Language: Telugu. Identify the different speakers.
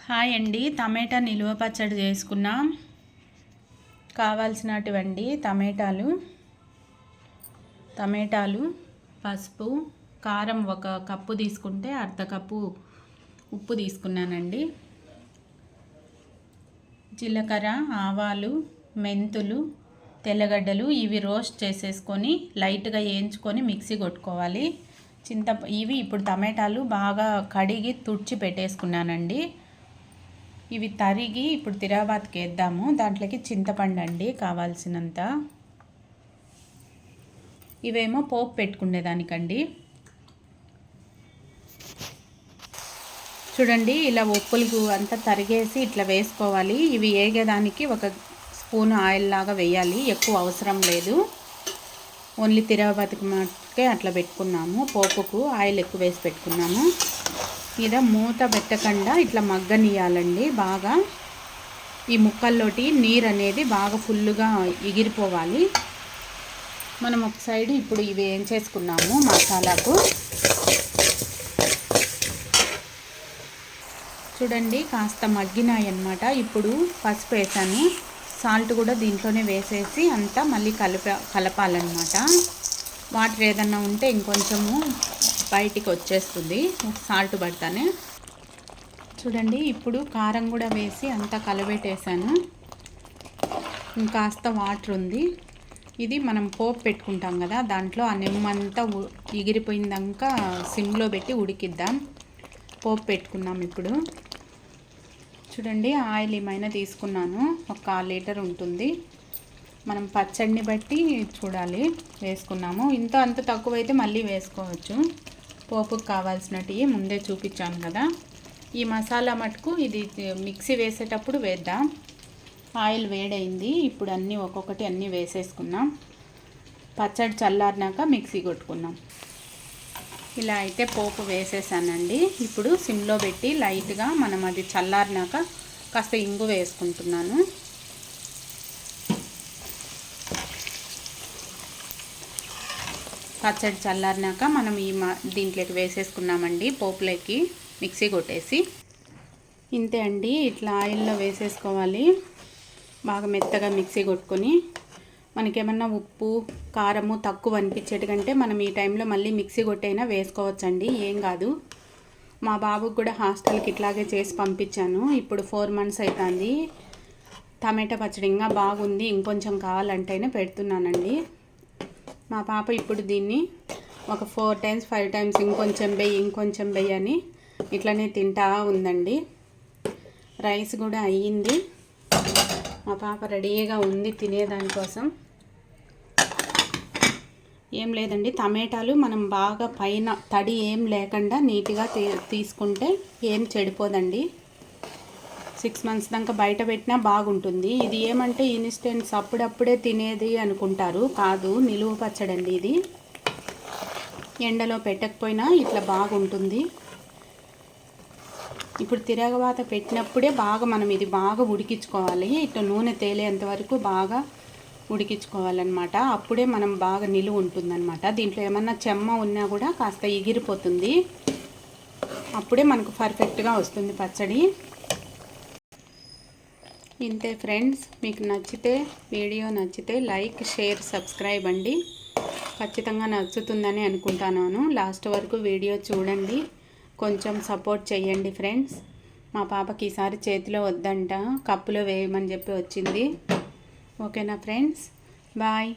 Speaker 1: హాయ్ అండి, టమాటా నిలువ పచ్చడి చేసుకున్నాం. కావాల్సినటువంటి టమాటాలు, పసుపు, కారం ఒక కప్పు తీసుకుంటే అర్ధ కప్పు ఉప్పు తీసుకున్నానండి. జీలకర్ర, ఆవాలు, మెంతులు, తెల్లగడ్డలు ఇవి రోస్ట్ చేసేసుకొని లైట్గా వేయించుకొని మిక్సీ కొట్టుకోవాలి. ఇవి ఇప్పుడు టమాటాలు బాగా కడిగి తుడిచి పెట్టేసుకున్నానండి. ఇవి తరిగి ఇప్పుడు తిరాబాత్కి వేద్దాము. దాంట్లోకి చింతపండు అండి కావాల్సినంత. ఇవేమో పోపు పెట్టుకునేదానికండి. చూడండి, ఇలా ఉప్పులు అంతా తరిగేసి ఇట్లా వేసుకోవాలి. ఇవి వేగేదానికి ఒక స్పూన్ ఆయిల్ లాగా వేయాలి, ఎక్కువ అవసరం లేదు. ఓన్లీ తిరాబాత్కి మాత్రమే అట్లా పెట్టుకున్నాము. పోపుకు ఆయిల్ ఎక్కువ వేసి పెట్టుకున్నాము. మీద మూత పెట్టకుండా ఇట్లా మగ్గనియాలండి. బాగా ఈ ముక్కల్లోటి నీరు అనేది బాగా ఫుల్గా ఎగిరిపోవాలి. మనం ఒక సైడ్ ఇప్పుడు ఇవి ఏం చేసుకున్నాము మసాలాకు. చూడండి, కాస్త మగ్గినాయి అన్నమాట. ఇప్పుడు పసుపు వేసాను, సాల్ట్ కూడా దీంట్లోనే వేసేసి అంతా మళ్ళీ కలపాలన్నమాట. వాటర్ ఏదన్నా ఉంటే ఇంకొంచెము బయటికి వచ్చేస్తుంది సాల్ట్ పడతానే. చూడండి, ఇప్పుడు కారం కూడా వేసి అంతా కలబెట్టేసాను. ఇంకాస్త వాటర్ ఉంది. ఇది మనం పోపు పెట్టుకుంటాం కదా, దాంట్లో ఆ నిమ్మంతా ఎగిరిపోయిందాక సిమ్లో పెట్టి ఉడికిద్దాం. పోపు పెట్టుకున్నాం. ఇప్పుడు చూడండి, ఆయిల్ ఏమైనా తీసుకున్నాను, ఒక 1/4 లీటర్ ఉంటుంది. మనం పచ్చడిని బట్టి చూడాలి వేసుకున్నాము. అంత తక్కువైతే మళ్ళీ వేసుకోవచ్చు. పోపుకు కావాల్సినవి ముందే చూపించాను కదా. ఈ మసాలా మటుకు ఇది మిక్సీ వేసేటప్పుడు వేద్దాం. ఆయిల్ వేడైంది. ఇప్పుడు అన్నీ వేసేసుకున్నాం. పచ్చడి చల్లారినాక మిక్సీ కొట్టుకున్నాం. ఇలా అయితే పోపు వేసేసానండి. ఇప్పుడు సిమ్లో పెట్టి లైట్గా మనం అది చల్లారినాక కాస్త ఇంగు వేసుకుంటున్నాను. పచ్చడి చల్లారినాక మనం దీంట్లోకి వేసేసుకున్నామండి. పోపులోకి మిక్సీ కొట్టేసి ఇంతే అండి. ఇట్లా ఆయిల్లో వేసేసుకోవాలి. బాగా మెత్తగా మిక్సీ కొట్టుకొని మనకేమన్నా ఉప్పు కారము తక్కువ అనిపించేటికంటే మనం ఈ టైంలో మళ్ళీ మిక్సీ కొట్టైనా వేసుకోవచ్చండి, ఏం కాదు. మా బాబుకి కూడా హాస్టల్కి ఇట్లాగే చేసి పంపించాను. ఇప్పుడు 4 months అవుతుంది. టమాటా పచ్చడి ఇంకా బాగుంది, ఇంకొంచెం కావాలంటేనే పెడుతున్నానండి. మా పాప ఇప్పుడు దీన్ని ఒక 4 times 5 times ఇంకొంచెం వెయ్యి అని ఇట్లనే తింటా ఉందండి. రైస్ కూడా అయ్యింది. మా పాప రెడీగా ఉంది తినేదానికోసం. ఏం లేదండి, టమాటాలు మనం బాగా పైన తడి ఏం లేకుండా నీట్గా తీసుకుంటే ఏం చెడిపోదండి. 6 months దాకా బయట పెట్టినా బాగుంటుంది. ఇది ఏమంటే ఇన్స్టెంట్స్ అప్పుడప్పుడే తినేది అనుకుంటారు, కాదు, నిలువ పచ్చడి అండి. ఇది ఎండలో పెట్టకపోయినా ఇట్లా బాగుంటుంది. ఇప్పుడు తిరగవాత పెట్టినప్పుడే మనం ఇది బాగా ఉడికించుకోవాలి. ఇట్లా నూనె తేలేంత వరకు బాగా ఉడికించుకోవాలన్నమాట. అప్పుడే మనం బాగా నిలువ ఉంటుందన్నమాట. దీంట్లో ఏమన్నా చెమ్మ ఉన్నా కూడా కాస్త ఎగిరిపోతుంది. అప్పుడే మనకు పర్ఫెక్ట్గా వస్తుంది పచ్చడి. ఇంతే ఫ్రెండ్స్, మీకు వీడియో నచ్చితే లైక్, షేర్, సబ్స్క్రైబ్ అండి. ఖచ్చితంగా నచ్చుతుందని అనుకుంటున్నాను. లాస్ట్ వరకు వీడియో చూడండి, కొంచెం సపోర్ట్ చేయండి ఫ్రెండ్స్. మా పాపకి ఈసారి చేతిలో వద్దంట, కప్పులో వేయమని చెప్పి వచ్చింది. ఓకేనా ఫ్రెండ్స్, బాయ్.